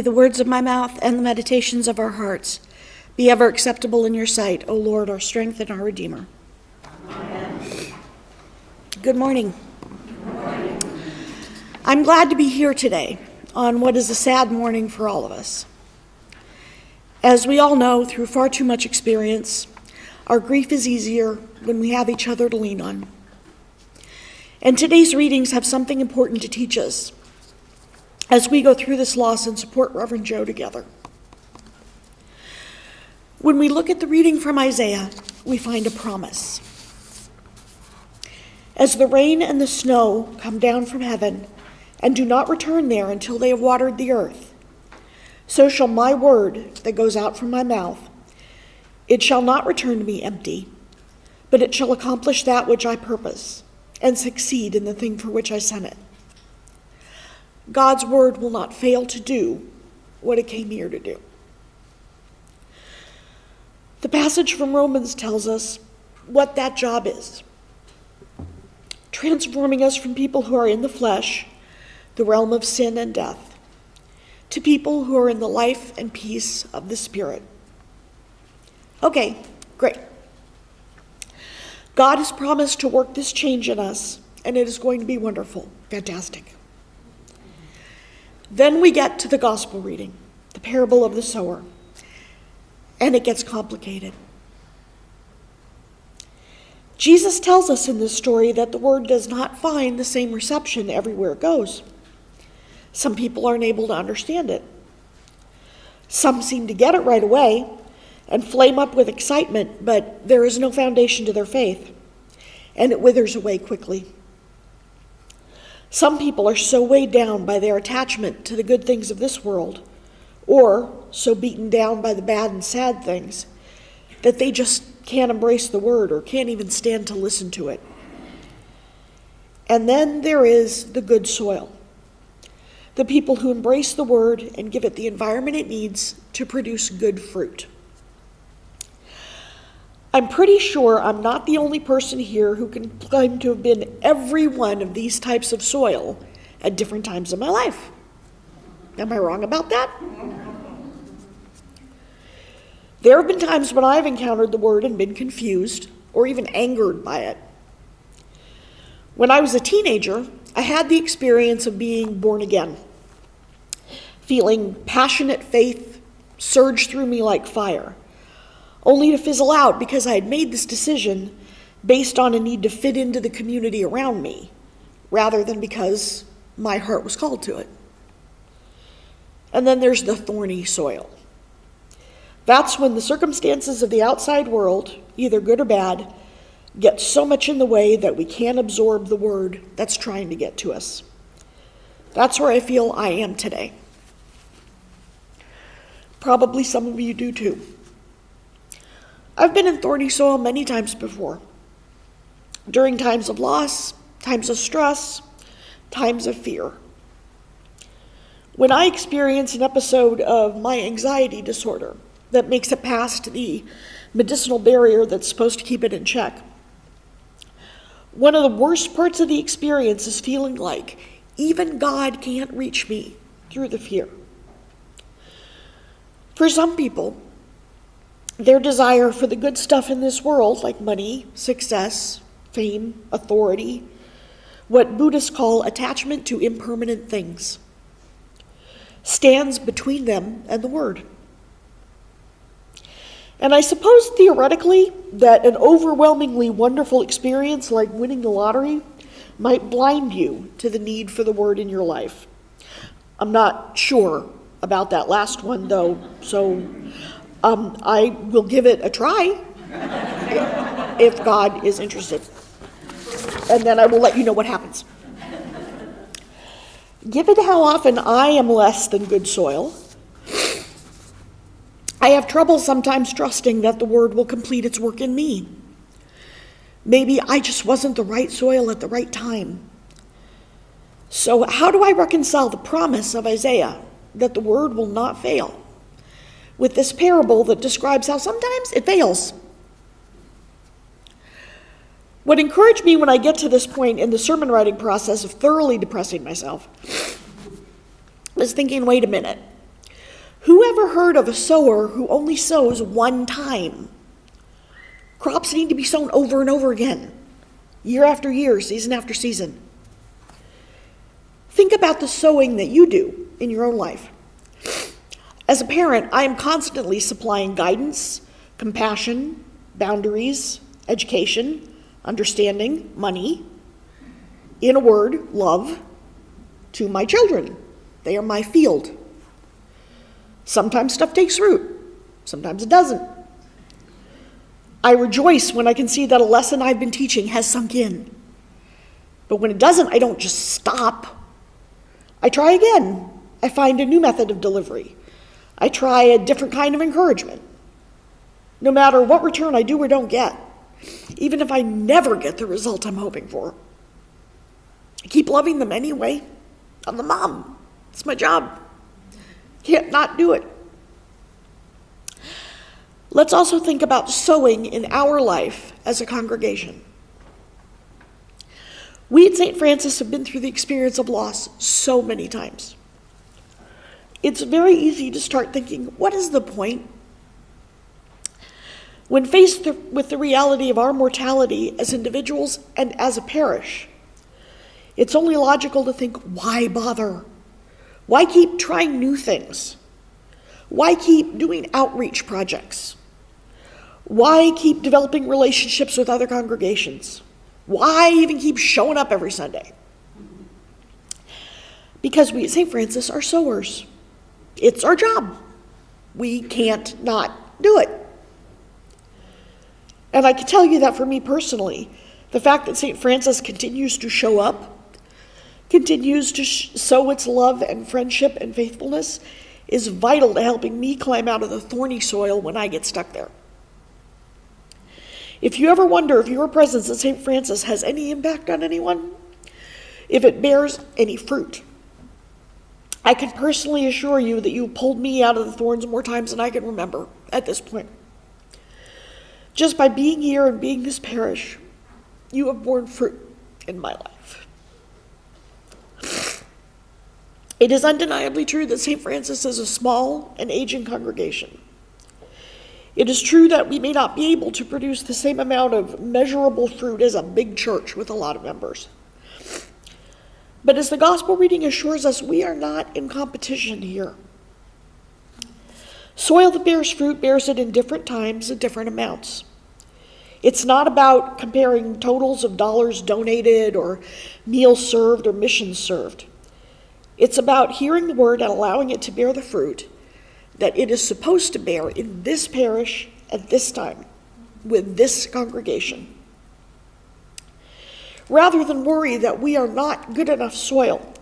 May the words of my mouth and the meditations of our hearts be ever acceptable in your sight, O Lord, our strength and our Redeemer. Amen. Good morning. Good morning. I'm glad to be here today on what is a sad morning for all of us. As we all know, through far too much experience, our grief is easier when we have each other to lean on. And today's readings have something important to teach us as we go through this loss and support Reverend Joe together. When we look at the reading from Isaiah, we find a promise. As the rain and the snow come down from heaven and do not return there until they have watered the earth, so shall my word that goes out from my mouth. It shall not return to me empty, but it shall accomplish that which I purpose and succeed in the thing for which I sent it. God's word will not fail to do what it came here to do. The passage from Romans tells us what that job is: transforming us from people who are in the flesh, the realm of sin and death, to people who are in the life and peace of the Spirit. Okay, great. God has promised to work this change in us, and it is going to be wonderful. Fantastic. Then we get to the gospel reading, the parable of the sower, and it gets complicated. Jesus tells us in this story that the word does not find the same reception everywhere it goes. Some people aren't able to understand it. Some seem to get it right away and flame up with excitement, but there is no foundation to their faith, and it withers away quickly. Some people are so weighed down by their attachment to the good things of this world, or so beaten down by the bad and sad things, that they just can't embrace the word or can't even stand to listen to it. And then there is the good soil, the people who embrace the word and give it the environment it needs to produce good fruit. I'm pretty sure I'm not the only person here who can claim to have been every one of these types of soil at different times of my life. Am I wrong about that? There have been times when I've encountered the word and been confused or even angered by it. When I was a teenager, I had the experience of being born again, feeling passionate faith surge through me like fire, only to fizzle out because I had made this decision based on a need to fit into the community around me, rather than because my heart was called to it. And then there's the thorny soil. That's when the circumstances of the outside world, either good or bad, get so much in the way that we can't absorb the word that's trying to get to us. That's where I feel I am today. Probably some of you do too. I've been in thorny soil many times before, during times of loss, times of stress, times of fear. When I experience an episode of my anxiety disorder that makes it past the medicinal barrier that's supposed to keep it in check, one of the worst parts of the experience is feeling like even God can't reach me through the fear. For some people, their desire for the good stuff in this world, like money, success, fame, authority, what Buddhists call attachment to impermanent things, stands between them and the word. And I suppose theoretically that an overwhelmingly wonderful experience like winning the lottery might blind you to the need for the word in your life. I'm not sure about that last one though, so I will give it a try if God is interested. And then I will let you know what happens. Given how often I am less than good soil, I have trouble sometimes trusting that the word will complete its work in me. Maybe I just wasn't the right soil at the right time. So how do I reconcile the promise of Isaiah that the word will not fail with this parable that describes how sometimes it fails? What encouraged me when I get to this point in the sermon writing process of thoroughly depressing myself was thinking, wait a minute. Who ever heard of a sower who only sows one time? Crops need to be sown over and over again, year after year, season after season. Think about the sowing that you do in your own life. As a parent, I am constantly supplying guidance, compassion, boundaries, education, understanding, money, in a word, love, to my children. They are my field. Sometimes stuff takes root, sometimes it doesn't. I rejoice when I can see that a lesson I've been teaching has sunk in. But when it doesn't, I don't just stop. I try again. I find a new method of delivery. I try a different kind of encouragement. No matter what return I do or don't get, even if I never get the result I'm hoping for, I keep loving them anyway. I'm the mom. It's my job. Can't not do it. Let's also think about sowing in our life as a congregation. We at St. Francis have been through the experience of loss so many times. It's very easy to start thinking, what is the point? When faced with the reality of our mortality as individuals and as a parish, it's only logical to think, why bother? Why keep trying new things? Why keep doing outreach projects? Why keep developing relationships with other congregations? Why even keep showing up every Sunday? Because we at St. Francis are sowers. It's our job. We can't not do it. And I can tell you that for me personally, the fact that St. Francis continues to show up, continues to sow its love and friendship and faithfulness, is vital to helping me climb out of the thorny soil when I get stuck there. If you ever wonder if your presence at St. Francis has any impact on anyone, if it bears any fruit, I can personally assure you that you pulled me out of the thorns more times than I can remember at this point. Just by being here and being this parish, you have borne fruit in my life. It is undeniably true that St. Francis is a small and aging congregation. It is true that we may not be able to produce the same amount of measurable fruit as a big church with a lot of members. But as the gospel reading assures us, we are not in competition here. Soil that bears fruit bears it in different times at different amounts. It's not about comparing totals of dollars donated or meals served or missions served. It's about hearing the word and allowing it to bear the fruit that it is supposed to bear in this parish at this time with this congregation. Rather than worry that we are not good enough soil,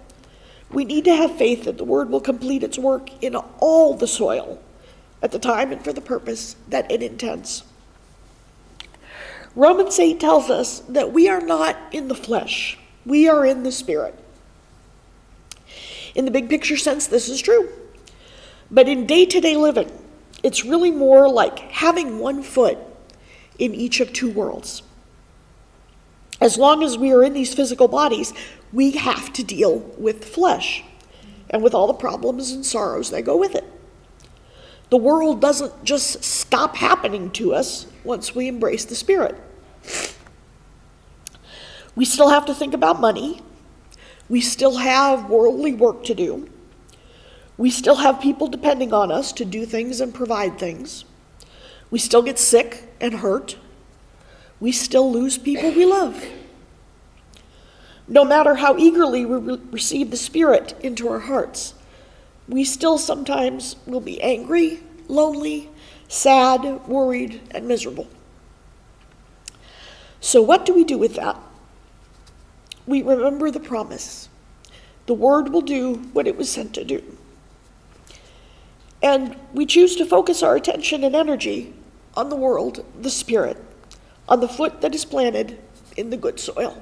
we need to have faith that the word will complete its work in all the soil at the time and for the purpose that it intends. Romans 8 tells us that we are not in the flesh, we are in the Spirit. In the big picture sense, this is true. But in day-to-day living, it's really more like having one foot in each of two worlds. As long as we are in these physical bodies, we have to deal with flesh and with all the problems and sorrows that go with it. The world doesn't just stop happening to us once we embrace the Spirit. We still have to think about money. We still have worldly work to do. We still have people depending on us to do things and provide things. We still get sick and hurt. We still lose people we love. No matter how eagerly we receive the Spirit into our hearts, we still sometimes will be angry, lonely, sad, worried, and miserable. So what do we do with that? We remember the promise. The word will do what it was sent to do. And we choose to focus our attention and energy on the world, the Spirit, on the foot that is planted in the good soil.